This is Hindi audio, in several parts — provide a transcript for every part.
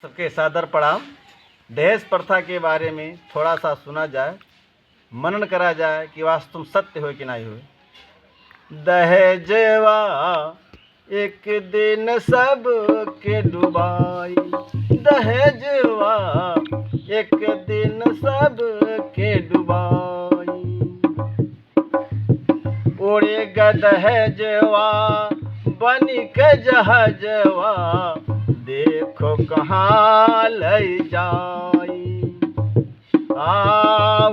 सबके सादर प्रणाम। दहेज प्रथा के बारे में थोड़ा सा सुना जाए, मनन करा जाए कि वास्तव सत्य हो कि नहीं हो। दहेजवा एक दिन सब के डुबाई, दहेजवा एक दिन सब के डुबाई। उड़ेगा दहेजवा बनी के जहाजवा, देखो कहाँ लई जाई।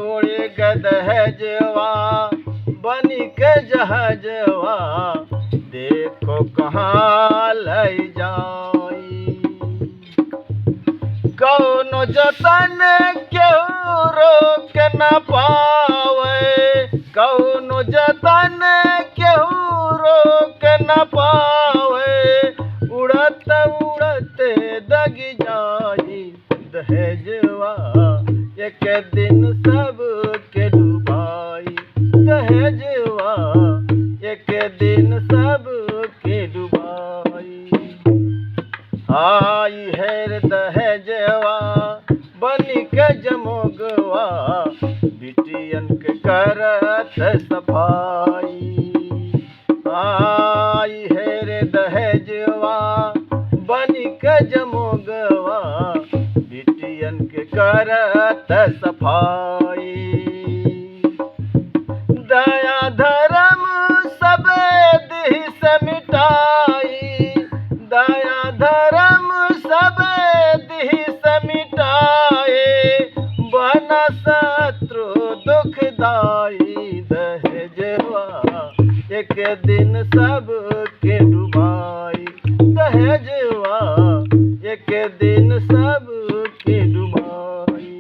उड़ेगा दहेजवा बनी के जहाजवा, देखो कहाँ लई जाई। कौनो जतन केहू रोक न पावे, कौनो जतन केहू रोक न पावे। उड़त उड़त दग जाई, दहेजवा एक दिन सब के डुबाई, दहेजवा एक दिन सब के डुबाई। आई है दहेजवा बनी के जमोगवा, बिटियन के करत सफाई। आई है रे दहेजवा बनी के जमोगवा, बिटियन के करत सफाई। दया धर्म सब देह से मिटाई, दया धर्म सब देह से मिटाए। बना शत्रु दुखदाई, दहेजवा एक दिन सब के डुबाई, दहेजवा एक दिन सब के डुबाई।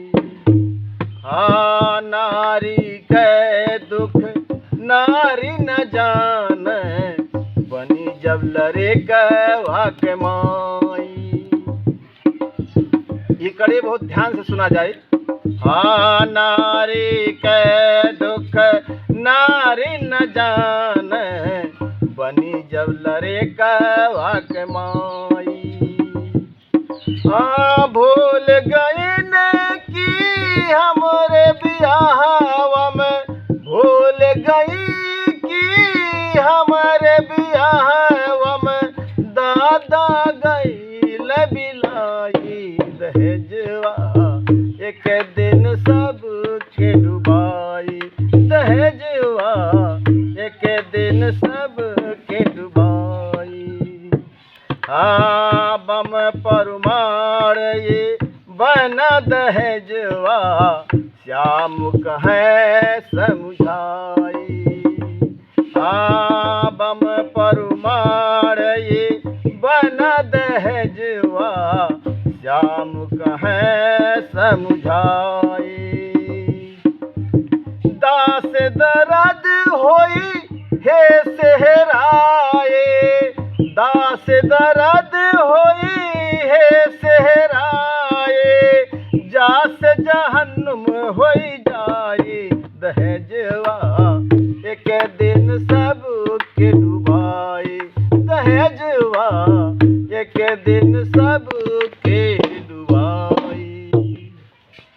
नारी के दुख नारी न जाने, बनी जब लड़े गवा के माई। ये कड़े बहुत ध्यान से सुना जाए। नारी के दुख नारी न जाने, बनी जब लड़े गवा के माई। भूल गई न कि हमरे बियाहवा में, भूल गई कि हमारे बियाहवा में दादा गई बिलाई। दहेजवा एक दिन सब के डुबाई, दहेजवा एक दिन सब के डुबाई। बम परमार ये बना दहेजवा, श्याम कहे समझाई। बम परमार ये बना दहेजवा, श्याम कहे समझाई। दास दर्द होई हे सेहराए, दास दर्द होई हे सेहराए। जास जहन्नुम होई जाए, दहेज